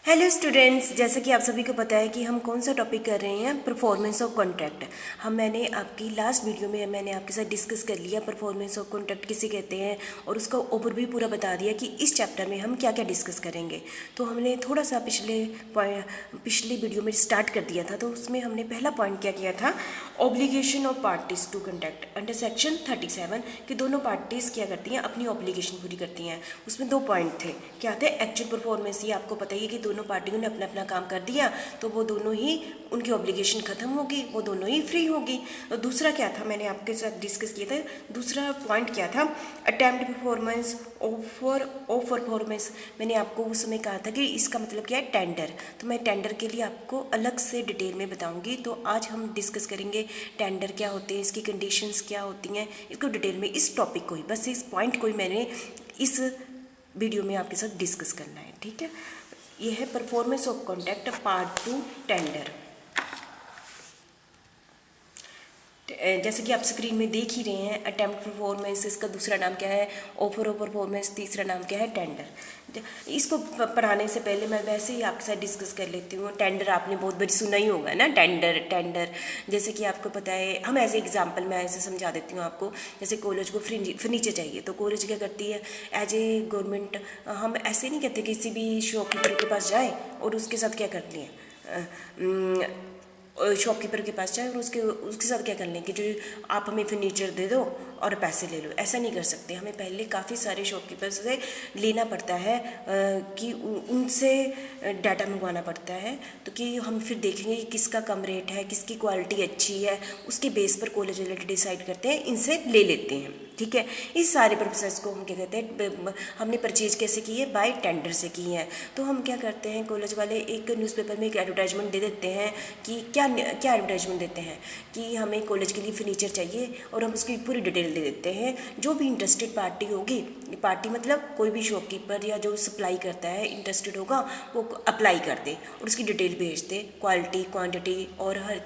Hello students, जैसा कि आप सभी को पता है कि हम कौन सा टॉपिक कर रहे हैं, परफॉर्मेंस ऑफ कॉन्ट्रैक्ट। मैंने आपकी लास्ट वीडियो में मैंने आपके साथ डिस्कस कर लिया परफॉर्मेंस ऑफ कॉन्ट्रैक्ट किसे कहते हैं और उसका ओवरव्यू पूरा बता दिया कि इस चैप्टर में हम क्या क्या डिस्कस करेंगे। तो हमने थोड़ा सा पिछले वीडियो में स्टार्ट कर दिया था। तो उसमें हमने पहला पॉइंट क्या किया था, obligation of parties to contract under section 37 कि दोनों पार्टीज क्या करती हैं, अपनी ऑब्लिगेशन पूरी करती हैं। उसमें 2 पॉइंट थे, क्या थे, एक्चुअल परफॉर्मेंस, ये आपको पता ही है कि दोनों पार्टियों ने अपना अपना काम कर दिया तो वो दोनों ही, उनकी ऑब्लिगेशन खत्म होगी, वो दोनों ही फ्री होगी। और दूसरा क्या था, मैंने आपके साथ डिस्कस किया था, दूसरा पॉइंट क्या था, attempt performance, offer of performance. मैंने आपको उस समय कहा था कि इसका मतलब क्या है, टेंडर। तो मैं टेंडर के लिए आपको अलग से डिटेल में बताऊंगी। तो आज हम डिस्कस करेंगे टेंडर क्या होते हैं, इसकी कंडीशंस क्या होती हैं, इसको डिटेल में, इस टॉपिक को ही, बस इस पॉइंट को ही मैंने इस वीडियो में आपके साथ डिस्कस करना है। ठीक है, ये है performance of contract part 2 tender. जैसे कि आप स्क्रीन में देख ही रहे हैं, अटेम्प्ट परफॉर्मेंस, इसका दूसरा नाम क्या है, ऑफर ऑफ परफॉर्मेंस, तीसरा नाम क्या है, टेंडर। इसको पढ़ाने से पहले मैं वैसे ही आपके साथ डिस्कस कर लेती हूँ। टेंडर आपने बहुत बड़ी सुना ही होगा ना, टेंडर। जैसे कि आपको पता है, हम एज एग्जाम्पल मैं ऐसे समझा देती हूँ आपको। जैसे कॉलेज को फर्नीचर चाहिए तो कॉलेज क्या करती है, एज ए गवर्नमेंट, हम ऐसे नहीं कहते किसी भी शॉपकीपर के पास जाए और उसके साथ क्या करती हैं, शॉपकीपर के पास जाए और उसके साथ क्या कर लें कि जो आप हमें फर्नीचर दे दो और पैसे ले लो। ऐसा नहीं कर सकते, हमें पहले काफ़ी सारे शॉपकीपर से लेना पड़ता है, कि उनसे डाटा मंगवाना पड़ता है। तो कि हम फिर देखेंगे कि किसका कम रेट है, किसकी क्वालिटी अच्छी है, उसके बेस पर कॉलेज वाले डिसाइड करते हैं, इनसे ले लेते हैं। ठीक है, इस सारे प्रोसेस को हम क्या कहते हैं, हमने परचेज कैसे की है, बाय टेंडर से की है। तो हम क्या करते हैं, कॉलेज वाले एक न्यूज़पेपर में एक एडवर्टाइजमेंट दे देते हैं कि क्या एडवर्टाइजमेंट देते हैं कि हमें कॉलेज के लिए फर्नीचर चाहिए, और हम उसकी पूरी डिटेल दे देते हैं। जो भी इंटरेस्टेड पार्टी होगी, पार्टी मतलब कोई भी शॉपकीपर या जो सप्लाई करता है इंटरेस्टेड होगा, वो अप्लाई कर दे और उसकी डिटेल भेज दे, क्वालिटी, क्वांटिटी और हर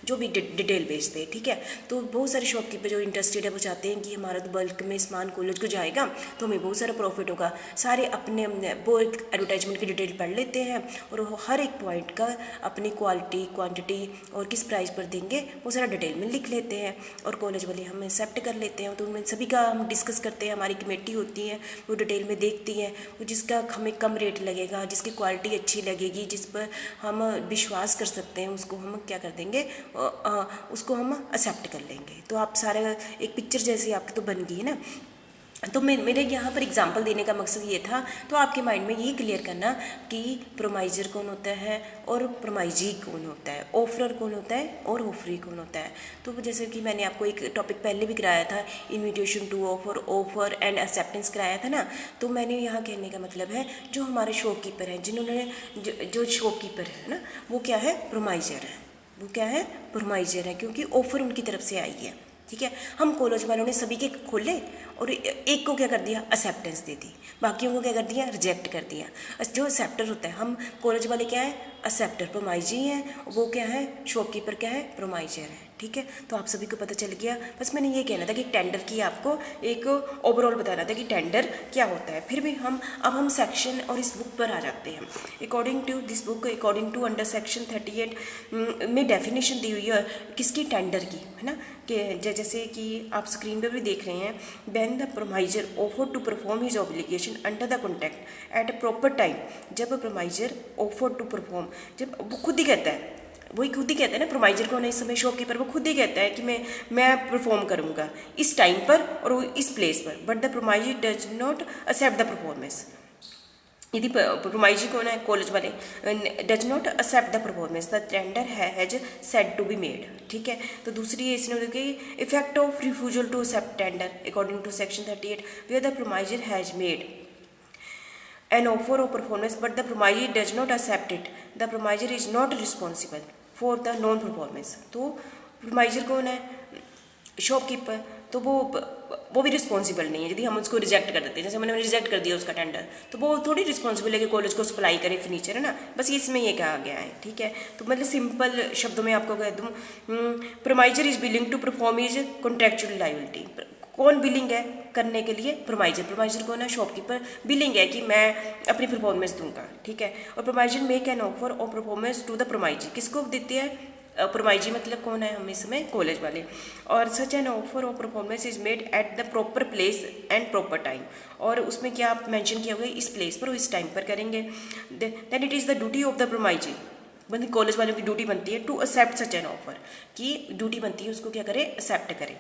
जो भी डिटेल भेज दे। ठीक है, तो बहुत सारे शॉपकीपर जो इंटरेस्टेड है वो चाहते हैं कि हमारा बल्क में सामान कॉलेज को जाएगा तो हमें बहुत सारा प्रॉफिट होगा। सारे अपने वो एक एडवर्टाइजमेंट की डिटेल पढ़ लेते हैं और हर एक पॉइंट का अपनी क्वालिटी, क्वांटिटी और किस प्राइस पर देंगे वो सारा डिटेल में लिख लेते हैं, और कॉलेज वाले हमें एक्सेप्ट कर लेते हैं। तो उनमें सभी का हम डिस्कस करते हैं, हमारी कमेटी होती है, वो डिटेल में देखती है, वो जिसका हमें कम रेट लगेगा, जिसकी क्वालिटी अच्छी लगेगी, जिस पर हम विश्वास कर सकते हैं, उसको हम क्या कर देंगे, उसको हम एक्सेप्ट कर लेंगे। तो आप सारा एक पिक्चर जैसी आपकी तो बन गई है ना। तो मेरे यहाँ पर एग्जांपल देने का मकसद ये था, तो आपके माइंड में ये क्लियर करना कि प्रोमाइजर कौन होता है और प्रोमाइजी कौन होता है, ऑफरर कौन होता है और ऑफरी कौन होता है। तो जैसे कि मैंने आपको एक टॉपिक पहले भी कराया था, invitation to offer and acceptance कराया था ना। तो मैंने यहाँ कहने का मतलब है, जो हमारे शॉपकीपर हैं, जिन्होंने जो शॉपकीपर है ना, वो क्या है, प्रोमाइजर है। वो क्या है, प्रोमाइजर है, क्योंकि ऑफर उनकी तरफ से आई है। ठीक है, हम कॉलेज वालों ने सभी के खोले और एक को क्या कर दिया, एक्सेप्टेंस दे दी, बाकियों को क्या कर दिया, रिजेक्ट कर दिया। जो एक्सेप्टर होता है, हम कॉलेज वाले क्या है, एक्सेप्टर, प्रोमाइजी हैं, वो क्या है, शॉपकीपर क्या है, प्रोमाइजर है। ठीक है, तो आप सभी को पता चल गया। बस मैंने ये कहना था कि टेंडर की आपको एक ओवरऑल बताना था कि टेंडर क्या होता है। फिर भी अब हम सेक्शन और इस बुक पर आ जाते हैं। According to this book, according to under section 38 में डेफिनेशन दी हुई है किसकी, टेंडर की, है ना। कि जैसे कि आप स्क्रीन पर भी देख रहे हैं, when the promisor offer to perform his obligation under the contract at a proper time. जब प्रोमाइजर ऑफर टू परफॉर्म, जब वो खुद ही कहता है, वही खुद ही कहता है ना, प्रोमाइजर को, इस समय शॉपकीपर वो खुद ही कहता है कि मैं परफॉर्म करूँगा इस टाइम पर और इस प्लेस पर, but the promisor does not accept the performance. यदि प्रोमाइजी कौन है, कॉलेज वाले, does not accept the performance, the tender has said to be made. ठीक है, तो दूसरी इसने कि effect of refusal to accept tender according to section 38 where the promisor has made an offer of performance but the promiser does not accept it, the promiser is not responsible for the non performance। तो प्रोमाइजर कौन है, shopkeeper, तो वो भी responsible नहीं है यदि हम उसको रिजेक्ट कर देते हैं। जैसे मैंने रिजेक्ट कर दिया उसका टेंडर, तो वो थोड़ी रिस्पॉन्सिबल है कि कॉलेज को सप्लाई करे फर्नीचर, है ना। बस इसमें ये कहा गया है। ठीक है, तो मतलब सिंपल शब्दों में आपको कह दूँ, promisor is willing to perform is contractual liability. कौन बिलिंग है करने के लिए? प्रोमाइजर। प्रोमाइजर कौन है? शॉपकीपर। बिलिंग है कि मैं अपनी परफॉर्मेंस दूंगा, ठीक है। और promisor make an offer of performance to the promisor, किसको देती है? प्रोमाइजी मतलब कौन है? हम इसमें कॉलेज वाले। और सच an offer of performance is made at the proper place and proper time, और उसमें क्या आप मेंशन किया हुआ है? इस प्लेस पर और इस टाइम पर करेंगे। Then it is the duty of the promisee, मतलब कॉलेज वालों की ड्यूटी बनती है to accept such an offer, कि ड्यूटी बनती है उसको क्या करें? एक्सेप्ट करें।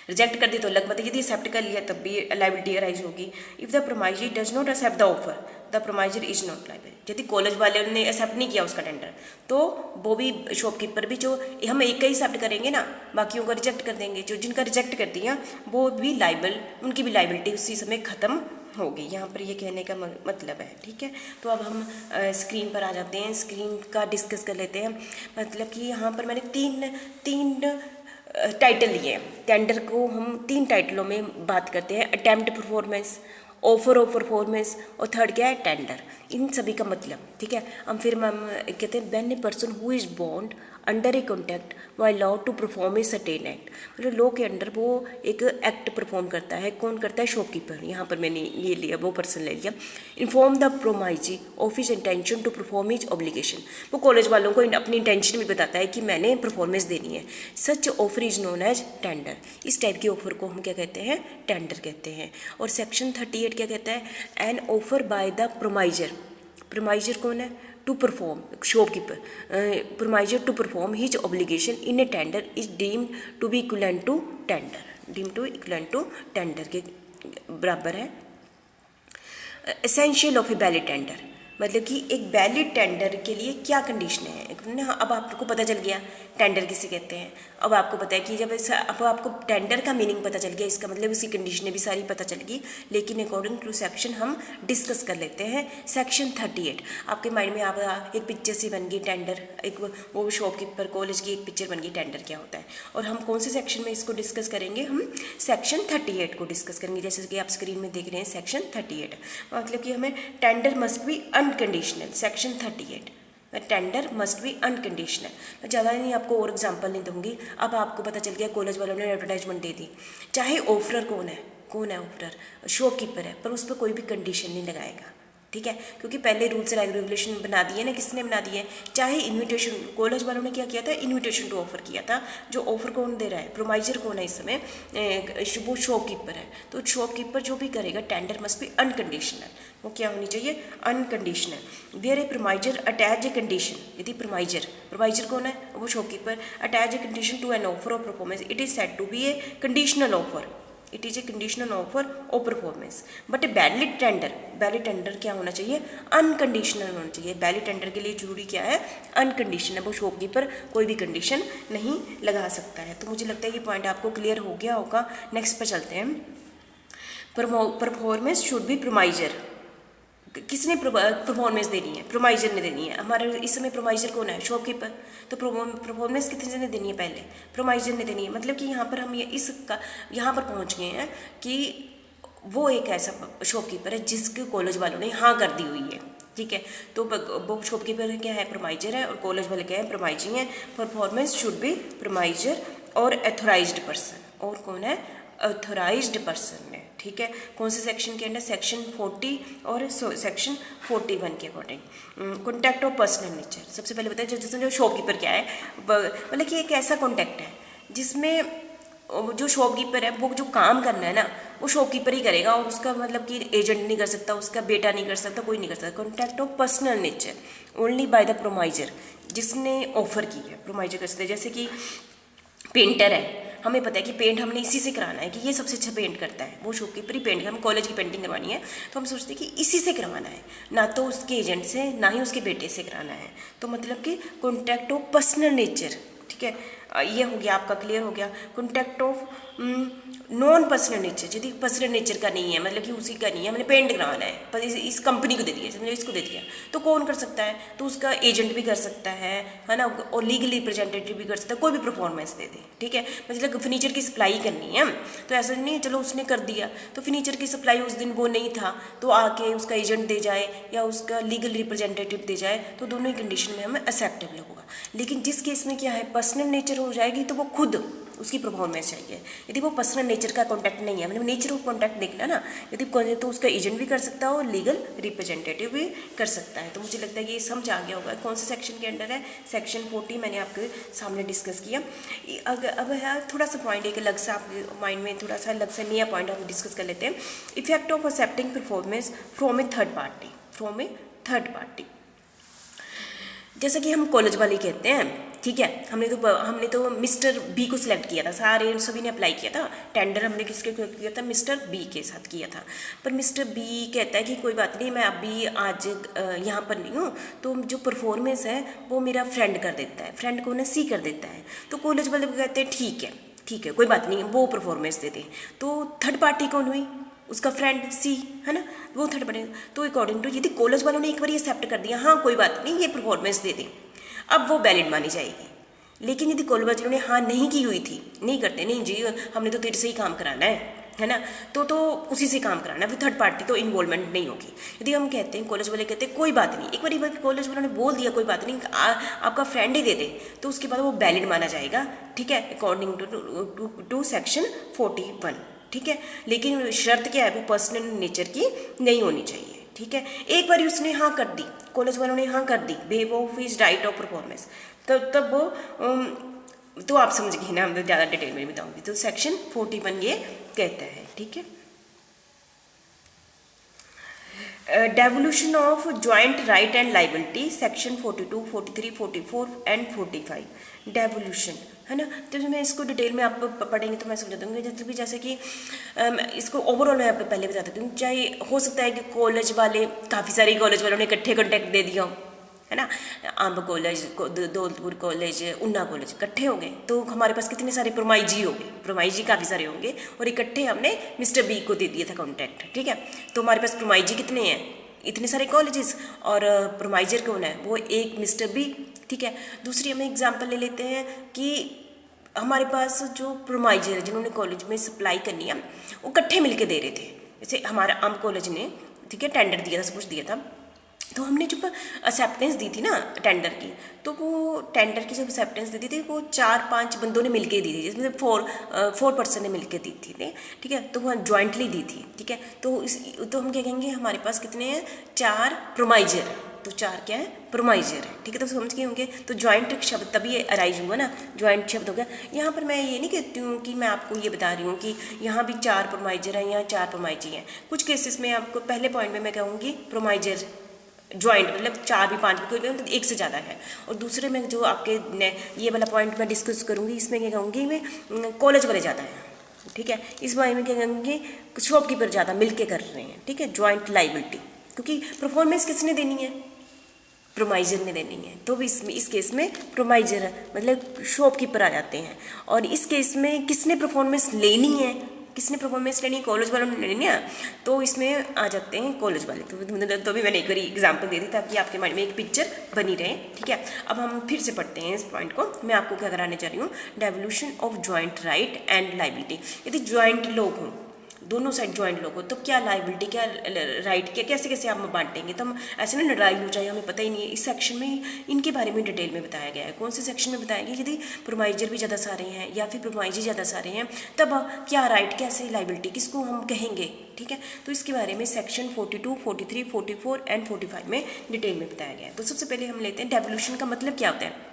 रिजेक्ट कर दी तो अलग बात है, यदि एक्सेप्ट कर लिया तब भी लाइबिलिटी अराइज होगी। If the promisee does not accept the offer the promisor is not liable, यदि कॉलेज वाले ने एक्सेप्ट नहीं किया उसका टेंडर, तो वो भी शॉपकीपर भी, जो हम एक का ही एक्सेप्ट करेंगे ना, बाकियों का रिजेक्ट कर देंगे, जो जिनका रिजेक्ट कर दिया वो भी लाइबल, उनकी भी लाइबिलिटी उसी समय खत्म होगी। यहाँ पर ये कहने का मतलब है, ठीक है। तो अब हम स्क्रीन पर आ जाते हैं, स्क्रीन का डिस्कस कर लेते हैं। मतलब कि यहाँ पर मैंने तीन टाइटल लिए हैं। टेंडर को हम 3 टाइटलों में बात करते हैं, attempt performance, offer of performance, और थर्ड क्या है? टेंडर। इन सभी का मतलब, ठीक है। हम फिर हम कहते हैं when a person who is bound under a contract by law to perform a certain act, मतलब लॉ के अंडर वो एक एक्ट परफॉर्म करता है। कौन करता है? शॉपकीपर। यहाँ पर मैंने ये लिया, वो पर्सन ले लिया। Inform the promisee of his intention to perform his obligation, वो कॉलेज वालों को अपनी इंटेंशन भी बताता है कि मैंने परफॉर्मेंस देनी है। Such offer is known as tender, इस टाइप की ऑफर को हम क्या कहते हैं? टेंडर कहते हैं। और सेक्शन 38 क्या कहता है? An offer by the promisor, promisor कौन है? To perform, shopkeeper. Promisor to perform his obligation in a tender is deemed to be equivalent to tender, deemed to equivalent to tender के बराबर है। Essential of a valid tender, मतलब कि एक valid tender के लिए क्या कंडीशन है? अब आपको पता चल गया टेंडर किसे कहते हैं। अब आपको पता है कि जब अब आपको टेंडर का मीनिंग पता चल गया, इसका मतलब उसकी कंडीशनें भी सारी पता चल गई। लेकिन अकॉर्डिंग टू सेक्शन हम डिस्कस कर लेते हैं। सेक्शन 38 आपके माइंड में आप एक पिक्चर सी बन गई टेंडर, एक वो शॉपकीपर कॉलेज की एक पिक्चर बन गई टेंडर क्या होता है। और हम कौन से सेक्शन में इसको डिस्कस करेंगे? हम सेक्शन 38 को डिस्कस करेंगे। जैसे कि आप स्क्रीन में देख रहे हैं सेक्शन 38, मतलब कि हमें tender must B unconditional. Section 38 tender must B unconditional. मैं ज़्यादा नहीं आपको और एग्जांपल नहीं दूंगी। अब आपको पता चल गया कॉलेज वालों ने एडवर्टाइजमेंट दे दी, चाहे ऑफरर कौन है ऑफरर? शॉपकीपर है, पर उस पर कोई भी कंडीशन नहीं लगाएगा, ठीक है। क्योंकि पहले रूल्स एंड रेगुलेशन बना दिए ना, किसने बना दिए? चाहे इन्विटेशन, कॉलेज वालों ने क्या किया था? इन्विटेशन टू ऑफर किया था। जो ऑफर कौन दे रहा है? प्रोमाइजर कौन है इस समय? वो शॉपकीपर है। तो शॉपकीपर जो भी करेगा टेंडर मस्ट बी अनकंडीशनल, वो क्या होनी चाहिए? Unconditional. Where a promisor attach a condition, यदि प्रोमाइजर कौन है? वो shopkeeper. Attach a condition to an offer of performance, it is said to be a conditional offer, it is a conditional offer of performance. But a valid tender क्या होना चाहिए? Unconditional होना चाहिए। Valid tender के लिए जरूरी क्या है? अनकंडीशनल। वो शॉपकीपर कोई भी कंडीशन नहीं लगा सकता है। तो मुझे लगता है ये पॉइंट आपको क्लियर हो गया होगा। नेक्स्ट पर चलते हैं। परफॉर्मेंस शुड बी प्रोमाइजर, किसने परफॉर्मेंस देनी है? प्रोमाइजर ने देनी है। हमारे इस समय प्रोमाइजर कौन है? शॉपकीपर। तो परफॉर्मेंस कितने ने देनी है? पहले प्रोमाइजर ने देनी है। मतलब कि यहाँ पर हम यहाँ पर पहुँच गए हैं कि वो एक ऐसा शॉपकीपर है जिसके कॉलेज वालों ने हाँ कर दी हुई है, ठीक है। तो वो शॉपकीपर क्या है? प्रोमाइजर है। और कॉलेज वाले क्या है? प्रोमाइजी हैं। परफॉर्मेंस शुड बी प्रोमाइजर और एथोराइज्ड पर्सन, और कौन है? ऑथोराइज्ड पर्सन है, ठीक है। कौन से सेक्शन के अंडर? सेक्शन 40 और सेक्शन 41 के according. Contact of personal nature, सबसे पहले बताया जिसमें जो शॉपकीपर क्या है, मतलब कि एक ऐसा कॉन्टैक्ट है जिसमें जो शॉपकीपर है वो जो काम करना है ना, वो शॉपकीपर ही करेगा, और उसका मतलब कि एजेंट नहीं कर सकता, उसका बेटा नहीं कर सकता, कोई नहीं कर सकता। Contact of personal nature only by the promisor, जिसने ऑफर की है प्रोमाइजर कर सकते हैं। जैसे कि पेंटर है, हमें पता है कि पेंट हमने इसी से कराना है, कि ये सबसे अच्छा पेंट करता है, वो शॉपकीपर ही पेंट, हम कॉलेज की पेंटिंग करवानी है तो हम सोचते हैं कि इसी से करवाना है, ना तो उसके एजेंट से, ना ही उसके बेटे से कराना है। तो मतलब कि कॉन्टैक्ट ऑफ पर्सनल नेचर, ठीक है। ये हो गया आपका, क्लियर हो गया। Contact of non personal nature, यदि पर्सनल नेचर का नहीं है, मतलब कि उसी का नहीं है, हमने पेंट करवाना है पर इस कंपनी को दे दिया, समझो इसको दे दिया, तो कौन कर सकता है? तो उसका एजेंट भी कर सकता है ना, और लीगल रिप्रेजेंटेटिव भी कर सकता है, कोई भी परफॉर्मेंस दे दे, ठीक है। मतलब फर्नीचर की सप्लाई करनी है तो ऐसा नहीं है चलो उसने कर दिया, तो फर्नीचर की सप्लाई उस दिन वो नहीं था तो आके उसका एजेंट दे जाए या उसका लीगल रिप्रेजेंटेटिव दे जाए, तो दोनों ही कंडीशन में हमें एक्सेप्टेबल होगा। लेकिन जिस केस में क्या है, पर्सनल नेचर हो जाएगी तो वो खुद उसकी परफॉर्मेंस चाहिए। यदि वो पर्सनल नेचर का कॉन्टैक्ट नहीं है, मतलब नेचर ऑफ कॉन्टैक्ट देखना ना, यदि तो उसका एजेंट भी कर सकता है और लीगल रिप्रेजेंटेटिव भी कर सकता है। तो मुझे लगता है कि ये समझ आ गया होगा कौन से सेक्शन के अंडर है। सेक्शन 40 मैंने आपके सामने डिस्कस किया। अब है थोड़ा सा पॉइंट एक अलग सा आपके माइंड में थोड़ा सा अलग सा नया पॉइंट हम डिस्कस कर लेते हैं। Effect of accepting performance from A third party. जैसा कि हम कॉलेज वाले कहते हैं, ठीक है, हमने तो मिस्टर बी को सिलेक्ट किया था, सारे सभी ने अप्लाई किया था। टेंडर हमने किसके किया था? मिस्टर बी के साथ किया था। पर मिस्टर बी कहता है कि कोई बात नहीं, मैं अभी आज यहाँ पर नहीं हूँ, तो जो परफॉर्मेंस है वो मेरा फ्रेंड कर देता है, फ्रेंड को ना सी कर देता है। तो कॉलेज वाले कहते हैं ठीक है कोई बात नहीं, वो परफॉर्मेंस दे दे। तो थर्ड पार्टी कौन हुई? उसका फ्रेंड सी, है ना, वो थर्ड पार्टी। तो अकॉर्डिंग टू यदि कॉलेज वालों ने एक बार एक्सेप्ट कर दिया, हाँ कोई बात नहीं ये परफॉर्मेंस दे दे, अब वो वैलिड मानी जाएगी। लेकिन यदि कॉलेज वालों ने हाँ नहीं की हुई थी, नहीं करते, नहीं जी हमने तो तेरे से ही काम कराना है ना, तो उसी से काम कराना है, फिर थर्ड पार्टी तो इन्वॉल्वमेंट नहीं होगी। यदि हम कहते हैं, कॉलेज वाले कहते हैं कोई बात नहीं, एक बार कॉलेज वालों ने बोल दिया कोई बात नहीं, आपका फ्रेंड ही दे दे, तो उसके बाद वो वैलिड माना जाएगा, ठीक है, अकॉर्डिंग टू सेक्शन 41, ठीक है। लेकिन शर्त क्या है? वो पर्सनल नेचर की नहीं होनी चाहिए, ठीक है। एक बार उसने हाँ कर दी, कॉलेज वालों ने हाँ कर दी, waive of his right of performance, तब वो तो आप समझ गए ना, हम तो ज़्यादा डिटेल में बताऊंगी। तो सेक्शन 41 ये कहता है, ठीक है। Devolution of joint right and liability, section 42, 43, 44 and 45। Devolution, है ना, तो मैं इसको डिटेल में आप पढ़ेंगे तो मैं समझा दूँगी। जैसे कि इसको ओवरऑल मैं आपको पहले बता देती हूँ। चाहे हो सकता है कि कॉलेज वाले, काफ़ी सारे कॉलेज वालों ने इकट्ठे कॉन्टैक्ट दे दिया हो, है ना, अंब कॉलेज, दौलतपुर कॉलेज, उन्ना कॉलेज इकट्ठे हो गए, तो हमारे पास कितने सारे प्रोमाइजी हो गए, प्रोमाइजी काफ़ी सारे होंगे, और इकट्ठे हमने मिस्टर बी को दे दिया था कॉन्टैक्ट, ठीक है। तो हमारे पास प्रोमाइजी कितने हैं? इतने सारे कॉलेजेस, और प्रोमाइजर कौन है? वो एक मिस्टर बी, ठीक है। दूसरी हम एग्जाम्पल ले लेते हैं कि हमारे पास जो प्रोमाइजर है जिन्होंने कॉलेज में सप्लाई करनी है, वो इकट्ठे मिलके दे रहे थे। जैसे हमारा अंब कॉलेज ने, ठीक है, टेंडर दिया था, सब कुछ दिया था, तो हमने जब एक्सेप्टेंस दी थी ना टेंडर की, तो वो टेंडर की जब एक्सेप्टेंस दी थी वो 4-5 बंदों ने मिलके दी थी, जिसमें 4 पर्सन ने मिलके दी थी, ठीक है। तो वो जॉइंटली दी थी, ठीक है। तो हम क्या कहेंगे, हमारे पास कितने हैं? 4 प्रोमाइजर है, तो 4 क्या है? प्रोमाइजर है, ठीक है। तो समझ गए होंगे। तो ज्वाइंट शब्द तभी अराइज हुआ ना, ज्वाइंट शब्द हो गया। यहाँ पर मैं ये नहीं कहती हूँ कि मैं आपको ये बता रही हूँ कि यहाँ भी 4 प्रोमाइजर हैं, यहाँ 4 प्रोमाइजी हैं। कुछ केसेस में आपको पहले पॉइंट में मैं कहूँगी प्रोमाइजर ज्वाइंट, मतलब 4 भी 5 भी, कोई भी मतलब एक से ज़्यादा है। और दूसरे में जो आपके ये वाला पॉइंट मैं डिस्कस करूँगी, इसमें क्या कहूँगी मैं, कॉलेज वाले ज़्यादा हैं, ठीक है। इस बारे में क्या कहूँगी, शॉपकीपर ज़्यादा मिलके कर रहे हैं, ठीक है, ज्वाइंट लाइबिलिटी, क्योंकि परफॉर्मेंस किसने देनी है? प्रोमाइजर ने देनी है। तो इस केस में प्रोमाइजर मतलब शॉपकीपर आ जाते हैं। और इस केस में किसने परफॉर्मेंस लेनी है? किसने परफॉर्मेंस लेनी है? कॉलेज वालों ने लेनी है, तो इसमें आ जाते हैं कॉलेज वाले। तो भी मैंने एक बार एग्जाम्पल दे दी ताकि आपके माइंड में एक पिक्चर बनी रहे, ठीक है। अब हम फिर से पढ़ते हैं इस पॉइंट को। मैं आपको क्या कराने जा रही हूँ, devolution of joint right and liability. यदि ज्वाइंट लोग हों, दोनों साइड ज्वाइंट लोग हो, तो क्या लाइबिलिटी, क्या राइट, क्या कैसे आप बांटेंगे? तो हम ऐसे ना लड़ाई हो जाए, हमें पता ही नहीं है। इस सेक्शन में इनके बारे में डिटेल में बताया गया है। कौन से सेक्शन में बताया गया? यदि प्रोमाइजर भी ज़्यादा सारे हैं या फिर प्रोमाइजी ज़्यादा सारे हैं, तब क्या राइट, कैसे लाइबिलिटी, किसको हम कहेंगे, ठीक है। तो इसके बारे में सेक्शन 42, 43, 44 एंड 45 में डिटेल में बताया गया है। तो सबसे पहले हम लेते हैं डेवोल्यूशन का मतलब क्या होता है,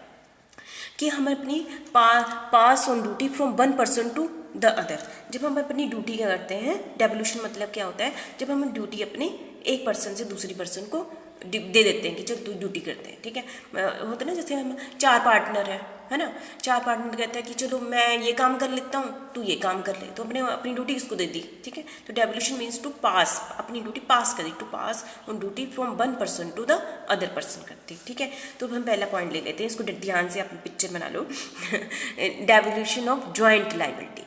कि हम अपनी pass on duty from one person to the other. जब हम अपनी ड्यूटी क्या करते हैं, डेवोल्यूशन मतलब क्या होता है, जब हम ड्यूटी अपनी एक पर्सन से दूसरी पर्सन को दे देते हैं कि चल तू ड्यूटी करते हैं, ठीक है। होता है ना, जैसे हम 4 पार्टनर है ना, 4 पार्टनर कहते हैं कि चलो मैं ये काम कर लेता हूँ, तू ये काम कर ले, तो अपनी ड्यूटी किसको दे दी, ठीक है। तो डेवोल्यूशन मीन्स टू पास, अपनी ड्यूटी पास कर दी, to pass on duty from one person to the other person करती, ठीक है। तो हम पहला पॉइंट ले लेते हैं, इसको ध्यान से अपनी पिक्चर बना लो। Devolution of joint liability,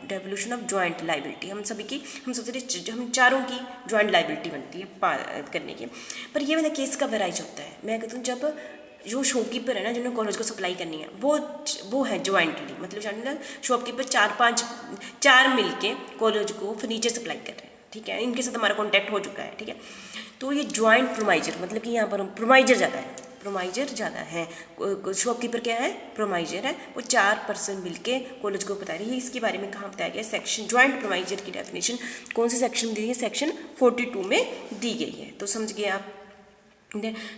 devolution of joint liability, हम सबसे हम चारों की ज्वाइंट लाइबिलिटी बनती है करने की। पर ये वाला केस कब अराइज होता है? मैं कहती हूँ जब जो शॉपकीपर है ना, जिन्होंने कॉलेज को सप्लाई करनी है, वो है ज्वाइंटली, मतलब शॉपकीपर 4 मिलके कॉलेज को फर्नीचर सप्लाई कर रहे हैं, ठीक है। इनके साथ हमारा कॉन्टैक्ट हो चुका है, ठीक है। तो ये ज्वाइंट प्रोमाइजर, मतलब कि यहाँ पर प्रोमाइजर ज़्यादा है, प्रोमाइजर ज़्यादा है, शॉपकीपर क्या है, प्रोमाइजर है, वो 4 पर्सन मिलके कॉलेज को बता रही है। इसके बारे में कहाँ बताया गया, सेक्शन ज्वाइंट प्रोमाइजर की डेफिनेशन कौन से सेक्शन में दी है, सेक्शन 42 में दी गई है। तो समझ गए आप।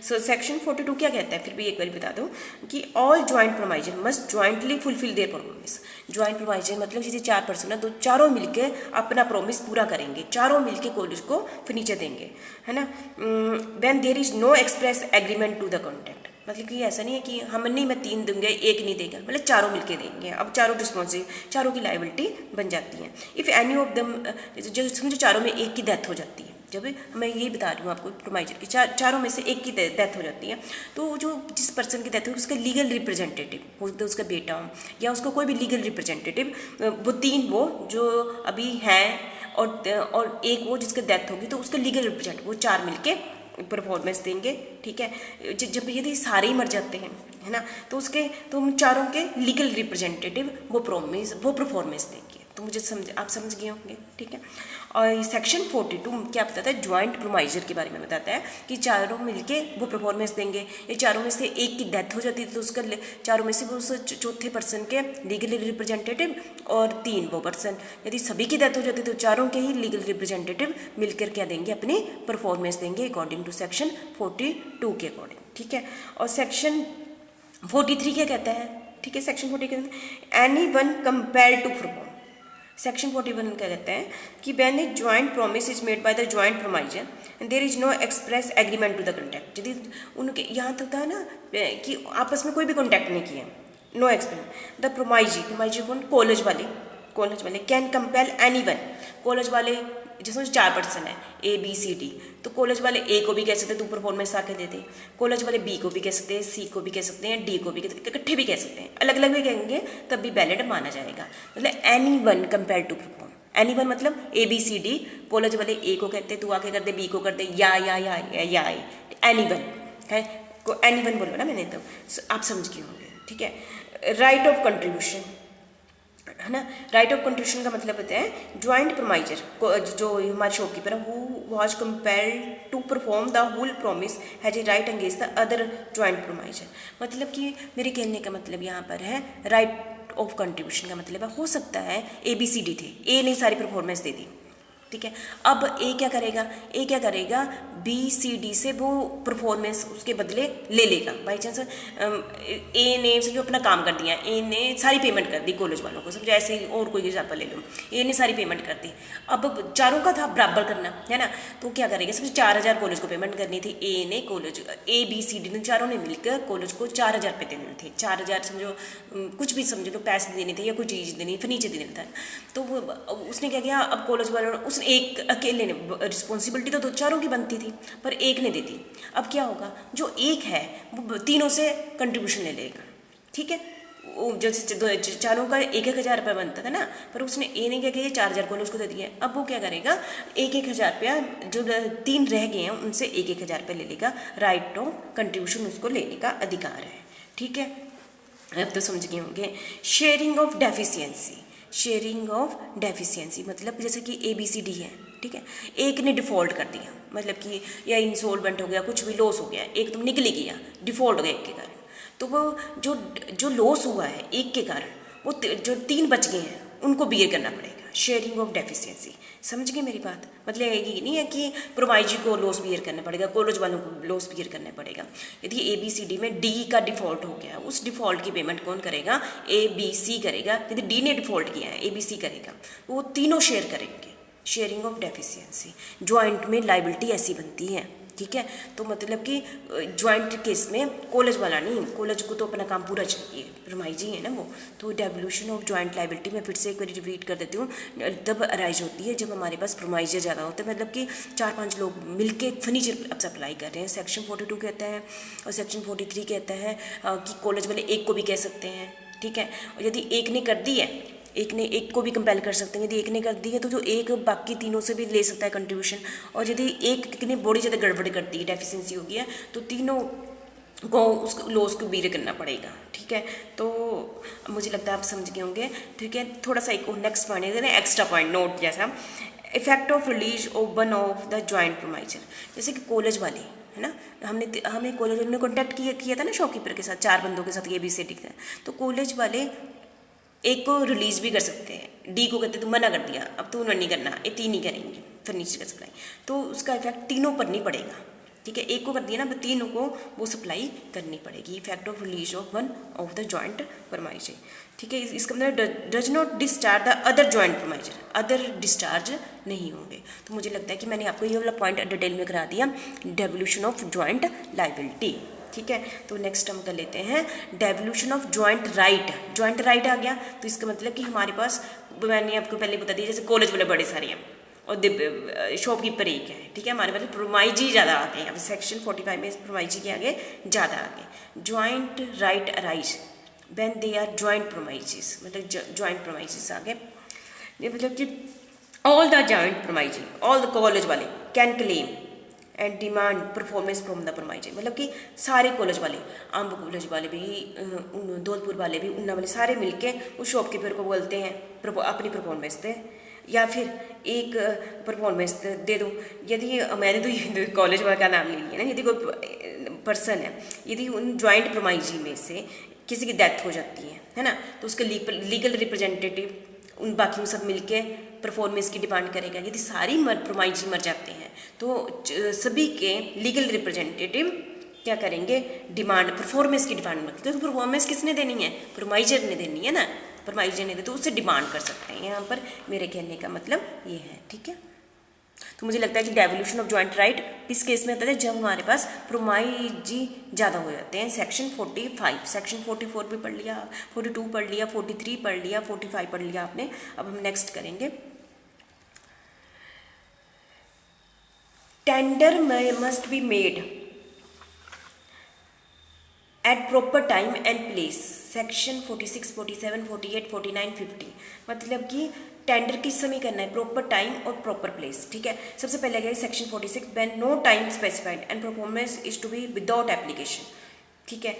सो सेक्शन 42 क्या कहता है, फिर भी एक बार बता दूं कि all joint promisor must jointly fulfil their promise. Joint promisor मतलब जैसे 4 पर्सन है तो चारों मिलके अपना प्रोमिस पूरा करेंगे, चारों मिलके कॉलेज को फर्नीचर देंगे, है ना। When there is no express agreement to the contract, मतलब कि ऐसा नहीं है कि हम नहीं, मैं 3 दूंगा एक नहीं देगा, मतलब चारों मिलके देंगे। अब चारों रिस्पॉन्सिव, चारों की लाइबिलिटी बन जाती है। इफ़ एनी ऑफ दम, जो समझो चारों में एक की डेथ हो जाती है, जब मैं ये बता रही हूँ आपको प्रोमाइजर की चारों में से एक की डेथ हो जाती है, तो जो जिस पर्सन की डेथ हो उसका लीगल रिप्रेजेंटेटिव हो, तो उसका बेटा हो या उसको कोई भी लीगल रिप्रेजेंटेटिव, वो 3 वो जो अभी हैं और एक वो जिसका डेथ होगी तो उसका लीगल रिप्रेजेंटेटिव, वो 4 मिलके परफॉर्मेंस देंगे, ठीक है। जब यदि सारे ही मर जाते हैं, है ना, तो उसके तो हम चारों के लीगल रिप्रेजेंटेटिव वो परफॉर्मेंस देंगे। तो मुझे आप समझ गए होंगे, ठीक है। और सेक्शन 42 क्या बताता है, ज्वाइंट प्रोमाइजर के बारे में बताता है कि चारों मिलके वो परफॉर्मेंस देंगे। ये चारों में से एक की डेथ हो जाती है तो उसका चारों में से वो उस चौथे पर्सन के लीगल रिप्रेजेंटेटिव और 3 वो पर्सन, यदि सभी की डेथ हो जाती है तो चारों के ही लीगल रिप्रेजेंटेटिव मिलकर क्या देंगे, अपनी परफॉर्मेंस देंगे अकॉर्डिंग टू सेक्शन 42 के अकॉर्डिंग, ठीक है। और सेक्शन 43 क्या कहता है, ठीक है, सेक्शन 40 कहता है any one compelled to perform. Section 41 क्या कहते हैं कि when a joint promise is made by the joint promisor and there is no express agreement to the contract, यदि उनके यहाँ तक होता है ना कि आपस में कोई भी कॉन्टैक्ट नहीं किया, नो एक्सप्रेस, द प्रोमाइजी कौन, कॉलेज वाले can compel any one, college वाले जिसमें 4 पर्सन है ABCD, तो कॉलेज वाले A को भी कह सकते हैं तू परफॉर्मेंस आके दे दे, कॉलेज वाले B को भी कह सकते हैं, C को भी कह सकते हैं, D को भी कह सकते हैं, इकट्ठे भी कह सकते हैं, अलग अलग भी कहेंगे तब भी वैलिड माना जाएगा। मतलब any one compare to perform, any one मतलब ABCD, कॉलेज वाले A को कहते हैं तू आके कर दे, B को कर दे, या एनी वन है, एनी वन बोलो ना मैंने, तो आप समझ गए होंगे, ठीक है। राइट ऑफ कंट्रीब्यूशन, है ना, राइट ऑफ कंट्रीब्यूशन का मतलब होता है ज्वाइंट प्रोमाइजर जो हमारे शॉपकीपर है who was compelled to perform the whole promise has a right against the other joint promisor. मतलब कि मेरे कहने का मतलब यहाँ पर है राइट ऑफ कंट्रीब्यूशन का मतलब है, हो सकता है ABCD थे, A ने सारी परफॉर्मेंस दे दी, ठीक है। अब A क्या करेगा BCD से वो परफॉर्मेंस उसके बदले ले लेगा। बाई चांस A ने समझो अपना काम कर दिया, A ने सारी पेमेंट कर दी कॉलेज वालों को, समझो ऐसे ही और कोई एग्जाम्पल ले लो, A ने सारी पेमेंट कर दी, अब चारों का था बराबर करना, है ना, तो क्या करेगा, समझो 4000 कॉलेज को पेमेंट करनी थी, A ने कॉलेज ABCD ने चारों ने मिलकर कॉलेज को 4000 रुपये देने थे, 4000 समझो कुछ भी समझो तो पैसे देने थे या कोई चीज़ देनी, फर्नीचर देना था, तो उसने क्या किया, अब कॉलेज वालों ने उसने एक अकेले ने, रिस्पॉन्सिबिलिटी तो 2 चारों की बनती थी पर एक ने दे दी। अब क्या होगा, जो एक है वो तीनों से कंट्रीब्यूशन ले लेगा, ठीक है। जैसे चारों का 1,000 रुपया बनता था ना, पर उसने A ने क्या किया 4000 कॉलेज को दे दिया। अब वो क्या करेगा 1,000 रुपया जो 3 रह गए हैं उनसे 1,000 रुपया ले लेगा, राइट ऑफ कंट्रीब्यूशन उसको लेने का अधिकार है, ठीक है। अब तो समझ गए होंगे। शेयरिंग ऑफ डेफिशिएंसी मतलब जैसे कि ABCD है, ठीक है, एक ने डिफ़ॉल्ट कर दिया, मतलब कि या इंसॉल्वेंट हो गया, कुछ भी लॉस हो गया, एक तो निकल गया, डिफ़ॉल्ट हो गया एक के कारण, तो वो जो लॉस हुआ है एक के कारण, वो जो 3 बच गए हैं उनको बियर करना पड़ेगा। शेयरिंग ऑफ डेफिशिएंसी, समझ गए मेरी बात, मतलब ये नहीं है कि प्रोमाइजी को लॉस बियर करना पड़ेगा, कॉलेज वालों को लॉस बियर करना पड़ेगा। यदि ABCD में D का डिफ़ॉल्ट हो गया, उस डिफ़ॉल्ट की पेमेंट कौन करेगा, ABC करेगा। यदि D ने डिफ़ॉल्ट किया है ABC करेगा, वो तीनों शेयर करेंगे। शेयरिंग ऑफ डेफिशिएंसी, ज्वाइंट में लाइबिलिटी ऐसी बनती है, ठीक है। तो मतलब कि ज्वाइंट केस में कॉलेज वाला नहीं, कॉलेज को तो अपना काम पूरा चाहिए, प्रोमाइजी है ना वो, तो डेवल्यूशन ऑफ ज्वाइंट लाइबिलिटी मैं फिर से एक बार रिपीट कर देती हूँ, तब अराइज होती है जब हमारे पास प्रोमाइजर ज़्यादा होते हैं, मतलब कि 4-5 लोग मिलके फर्नीचर अब सप्लाई कर रहे हैं। सेक्शन 42 कहता है और सेक्शन 43 कहता है कि कॉलेज वाले एक को भी कह सकते हैं, ठीक है। और यदि एक ने कर दी है, एक को भी कंपेल कर सकते हैं, यदि एक ने कर दी है तो जो एक बाकी तीनों से भी ले सकता है कंट्रीब्यूशन, और यदि एक ने बड़ी ज़्यादा गड़बड़ कर दी, डेफिशिएंसी हो गया, तो तीनों को उस लॉस को बीर करना पड़ेगा, ठीक है। तो मुझे लगता है आप समझ गए होंगे, ठीक है। थोड़ा सा एक नेक्स्ट पॉइंट है, एक्स्ट्रा पॉइंट नोट जैसा, effect of release of one of the joint promisor, जैसे कि कॉलेज वाले है ना। हमें कॉलेज वालों ने कॉन्टैक्ट किया था ना शॉपकीपर के साथ, 4 बंदों के साथ ये भी से ठीक है। तो कॉलेज वाले एक को रिलीज भी कर सकते हैं, डी को कहते तू मना कर दिया, अब तू नहीं करना, ये 3 ही करेंगे फर्नीचर का सप्लाई, तो उसका इफेक्ट तीनों पर नहीं पड़ेगा, ठीक है। एक को कर दिया ना, अब तीनों को वो सप्लाई करनी पड़ेगी। Effect of release of one of the joint promisor, ठीक है। इसका मतलब does not discharge the other joint promisor, other discharge नहीं होंगे। तो मुझे लगता है कि मैंने आपको ये वाला पॉइंट डिटेल में करा दिया, डेवोल्यूशन ऑफ जॉइंट लाइबिलिटी, ठीक है। तो नेक्स्ट हम कर लेते हैं devolution of joint right. Joint right आ गया तो इसका मतलब कि हमारे पास, मैंने आपको पहले बता दिया, जैसे कॉलेज वाले बड़े सारे हैं और शॉपकीपर एक है, ठीक है। हमारे पास प्रोमाइजी ज़्यादा आ गए, अब सेक्शन 45 में प्रोमाइजी के आगे ज़्यादा आ गए। Joint right arise when they are joint promises, मतलब जॉइंट प्रोमाइजेस आ गए, ये मतलब कि all the joint promisee, all the college वाले can claim and demand performance from the promisor, मतलब कि सारे कॉलेज वाले, अम्ब कॉलेज वाले भी, धौलपुर वाले भी, उन्ना वाले सारे मिलके उस शॉपकीपर को बोलते हैं अपनी परफॉर्मेंस दे, या फिर एक परफॉर्मेंस दे दो। यदि मैंने तो ये कॉलेज वाले का नाम ले लिया ना, यदि कोई पर्सन है, यदि उन जॉइंट प्रोमाइजी में से किसी की डेथ हो जाती है ना, तो उसके लीगल रिप्रेजेंटेटिव उन बाकी सब मिलके परफॉर्मेंस की डिमांड करेगा। यदि सारी प्रोमाइजी मर जाते हैं तो सभी के लीगल रिप्रेजेंटेटिव क्या करेंगे, डिमांड, परफॉर्मेंस की डिमांड करते हैं। तो परफॉर्मेंस किसने देनी है, प्रोमाइजर ने देनी है ना, प्रोमाइजर ने दे तो उससे डिमांड कर सकते हैं। यहाँ पर मेरे कहने का मतलब ये है, ठीक है। तो मुझे लगता है कि डेवोल्यूशन ऑफ जॉइंट राइट किस केस में होता है, जब हमारे पास प्रोमाइजी ज़्यादा हो जाते हैं। सेक्शन 45, सेक्शन 44 भी पढ़ लिया, 42 पढ़ लिया, 43 पढ़ लिया, 45 पढ़ लिया आपने। अब हम नेक्स्ट करेंगे, tender must be made at proper time and place, section 46, 47, 48, 49, 50। मतलब कि टेंडर किस समय करना है, प्रॉपर टाइम और प्रॉपर प्लेस, ठीक है। सबसे पहले गया section 46, when no time specified and performance is to be without application, ठीक है।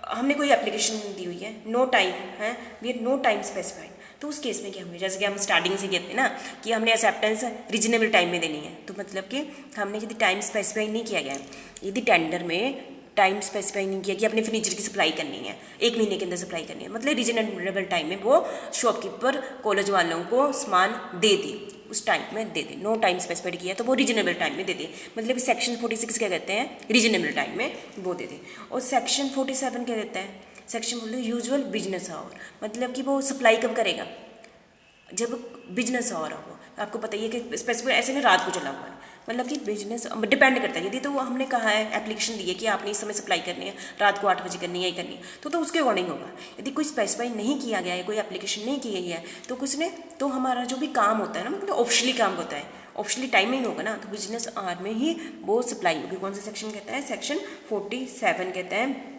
हमने कोई एप्लीकेशन दी हुई है, नो टाइम है, we are no time specified, तो उस केस में क्या होंगे, जैसे कि हम स्टार्टिंग से कहते हैं ना कि हमने एक्सेप्टेंस रीजनेबल टाइम में देनी है, तो मतलब कि हमने यदि टाइम स्पेसिफाई नहीं किया गया है, यदि टेंडर में टाइम स्पेसिफाई नहीं किया कि अपने फर्नीचर की सप्लाई करनी है, 1 महीने के अंदर सप्लाई करनी है, मतलब रीजनेबल टाइम में वो शॉपकीपर कॉलेज वालों को सामान दे दे, उस टाइम में दे दे। नो टाइम स्पेसिफाइड किया तो वो रीजनेबल टाइम में दे दे, मतलब सेक्शन 46 क्या कहते हैं, रीजनेबल टाइम में वो दे दे। और सेक्शन 47 क्या कहता है, सेक्शन बोलते हैं यूजुअल बिजनेस आवर, मतलब कि वो सप्लाई कब करेगा, जब बिजनेस आवर हो। आपको पता ही है कि स्पेसिफिक ऐसे नहीं रात को चला हुआ है, मतलब कि बिजनेस डिपेंड करता है। यदि तो हमने कहा है, एप्लीकेशन दी है कि आपने इस समय सप्लाई करनी है, रात को 8 बजे करनी है, ही करनी है, तो उसके अकॉर्डिंग होगा। यदि कोई स्पेसिफाई नहीं किया गया है, कोई एप्लीकेशन नहीं की गई है, तो कुछ ने तो हमारा जो भी काम होता है ना, मतलब ऑप्शनली काम होता है, ऑप्शनली टाइमिंग होगा ना, तो बिजनेस आवर में ही वो सप्लाई होगी। कौन सा सेक्शन कहता है, सेक्शन 47 कहता है,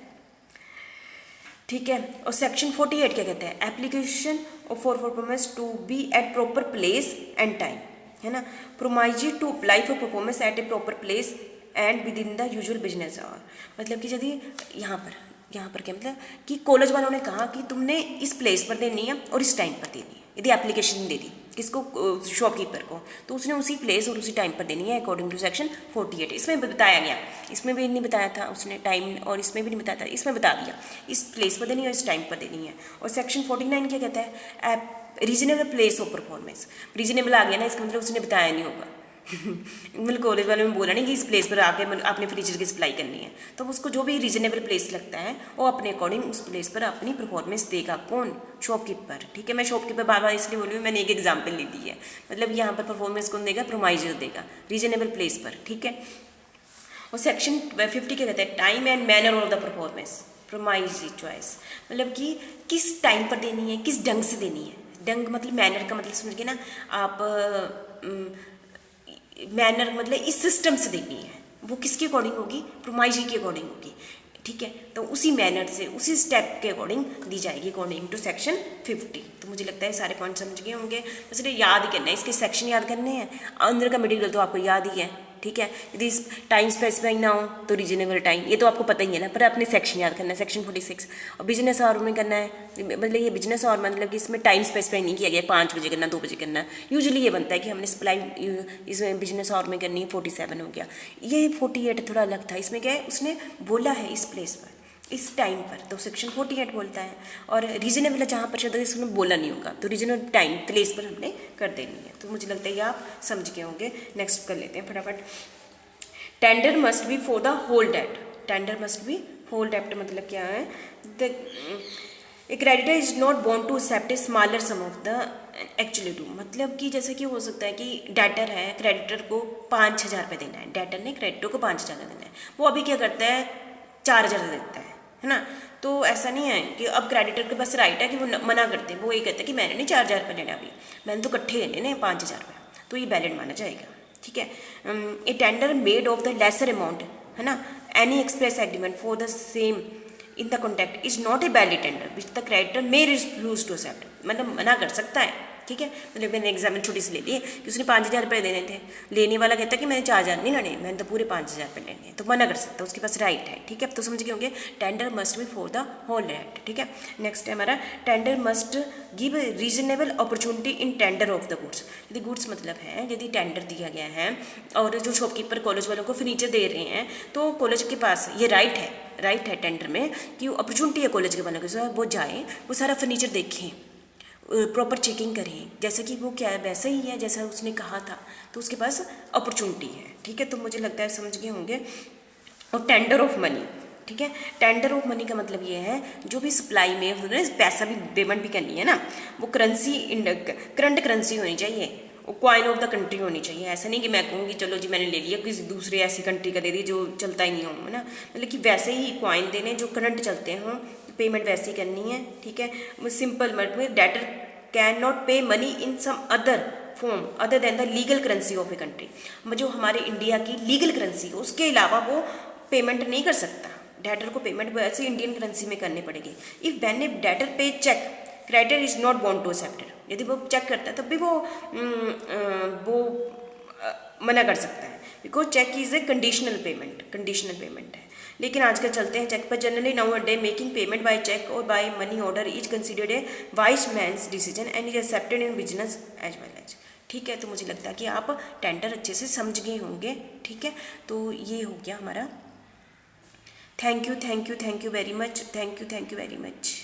ठीक है। और सेक्शन 48 क्या कहता है, application of for performance to be at proper place and time, है ना। Promisee to apply for performance at a proper place and within the usual business hour, मतलब कि यदि यहाँ पर क्या मतलब कि कॉलेज वालों ने कहा कि तुमने इस प्लेस पर देनी है और इस टाइम पर देनी है, यदि एप्लीकेशन दे दी किसको, शॉपकीपर को, तो उसने उसी प्लेस और उसी टाइम पर देनी है अकॉर्डिंग टू सेक्शन 48। इसमें बताया गया, इसमें भी नहीं बताया था उसने टाइम, और इसमें भी नहीं बताया था, इसमें बता दिया इस प्लेस पर देनी है और इस टाइम पर देनी है। और सेक्शन 49 क्या कहता है, reasonable place of performance, reasonable आ गया ना, इसका मतलब उसने बताया नहीं होगा मतलब कॉलेज वाले में बोला नहीं कि इस प्लेस पर आके आपने फर्नीचर की सप्लाई करनी है, तो उसको जो भी रीजनेबल प्लेस लगता है वो अपने अकॉर्डिंग उस प्लेस पर अपनी परफॉर्मेंस देगा। कौन, शॉपकीपर, ठीक है। मैं शॉपकीपर बार बार इसलिए बोली हूँ, मैंने एक एग्जाम्पल ले दी है, मतलब यहाँ पर परफॉर्मेंस कौन देगा, प्रोमाइजर देगा रीजनेबल प्लेस पर, ठीक है। और सेक्शन 50 क्या कहता है, time and manner of the performance, promisee choice, मतलब कि किस टाइम पर देनी है, किस ढंग से देनी है। ढंग मतलब मैनर का मतलब समझिए ना आप, मैनर मतलब इस सिस्टम से देनी है, वो किसके अकॉर्डिंग होगी, प्रोमाइजी के अकॉर्डिंग होगी, ठीक है। तो उसी मैनर से, उसी स्टेप के अकॉर्डिंग दी जाएगी अकॉर्डिंग टू सेक्शन 50। तो मुझे लगता है सारे पॉइंट समझ गए होंगे, बस याद ही करना है, इसके सेक्शन याद करने हैं, अंदर का मटेरियल तो आपको याद ही है, ठीक है। यदि टाइम स्पेसिफाई ना हो तो रीजनेबल टाइम, ये तो आपको पता ही है ना, पर अपने सेक्शन याद करना है, सेक्शन 46। और बिजनेस आवर में करना है, मतलब ये बिजनेस आवर मतलब कि इसमें टाइम स्पेसिफाई नहीं किया गया 5 बजे करना, 2 बजे करना। यूजुअली ये बनता है कि हमने सप्लाई इसमें बिजनेस आवर में करनी है, 47 हो गया। ये 48 थोड़ा अलग था, इसमें क्या है उसने बोला है इस प्लेस पर, इस टाइम पर, तो सेक्शन 48 बोलता है। और रीजनेबल जहाँ पर शब्द इसमें बोला नहीं होगा तो रीजनेबल टाइम प्लेस पर हमने कर देनी है। तो मुझे लगता है ये आप समझ गए होंगे। नेक्स्ट कर लेते हैं फटाफट। Tender must be for the whole debt. Tender must be whole debt मतलब क्या है, the a creditor is not bound to accept a smaller sum of the actually due, मतलब कि जैसे कि हो सकता है कि डेटर है, क्रेडिटर को 5,000 रुपये देना है, डेटर ने क्रेडिटर को 5,000 देना है, वो अभी क्या करता है 4,000 देता है ना। तो ऐसा नहीं है कि अब क्रेडिटर के पास राइट है कि वो मना करते हैं, वो ये कहते हैं कि मैंने नहीं 4,000 रुपये लेना, अभी मैंने तो इकट्ठे लेने 5,000 रुपये, तो ये वैलिड माना जाएगा, ठीक है। A tender made of the lesser amount, है ना, any express agreement for the same in the contract is not a valid tender which the creditor may refuse to accept, मतलब मना कर सकता है, ठीक है। मतलब मैंने एग्जाम्पल छोटी सी ले ली कि उसने 5,000 रुपये देने थे, लेने वाला कहता है कि मैंने 4,000 नहीं लेने, मैंने तो पूरे 5,000 रुपये लेने हैं, तो मना कर सकता है, उसके पास राइट है, ठीक है। अब तो समझ गए होंगे tender must be for the whole debt, ठीक है। नेक्स्ट है हमारा tender must give reasonable opportunity in tender of the goods. यदि गुड्स मतलब है यदि टेंडर दिया गया है और जो शॉपकीपर कॉलेज वालों को फर्नीचर दे रहे हैं, तो कॉलेज के पास ये राइट है टेंडर में कि अपॉर्चुनिटी है कॉलेज के वालों के साथ, वो जाए, वो सारा फर्नीचर देखें, प्रॉपर चेकिंग करें, जैसे कि वो क्या है वैसा ही है जैसा उसने कहा था, तो उसके पास अपॉर्चुनिटी है, ठीक है। तो मुझे लगता है समझ गए होंगे। और टेंडर ऑफ मनी, ठीक है, टेंडर ऑफ मनी का मतलब ये है जो भी सप्लाई में पैसा भी पेमेंट भी करनी है ना, वो करेंसी करंट करेंसी होनी चाहिए, वो कॉइन ऑफ द कंट्री होनी चाहिए। ऐसा नहीं कि मैं कहूँगी चलो जी मैंने ले लिया किसी दूसरे ऐसी कंट्री का दे दी जो चलता ही नहीं हो, है ना, मतलब कि वैसे ही कॉइन देने जो करंट चलते हों, पेमेंट वैसे ही करनी है, ठीक है। सिंपल वर्ड में debtor can not pay money in some other form other than the legal currency of a country, जो हमारे इंडिया की लीगल करेंसी हो उसके अलावा वो पेमेंट नहीं कर सकता, डेटर को पेमेंट वैसे इंडियन करेंसी में करनी पड़ेगी। If when a debtor pay cheque creditor is not bound to accept, यदि वो चेक करता है तब भी वो मना कर सकता है, because cheque is a conditional payment है। लेकिन आजकल चलते हैं चेक पर, generally nowadays making payment by cheque और by money order is considered a wise man's decision and is accepted in business as well as, ठीक है। तो मुझे लगता है कि आप टेंडर अच्छे से समझ गए होंगे, ठीक है। तो ये हो गया हमारा। Thank you very much, thank you very much.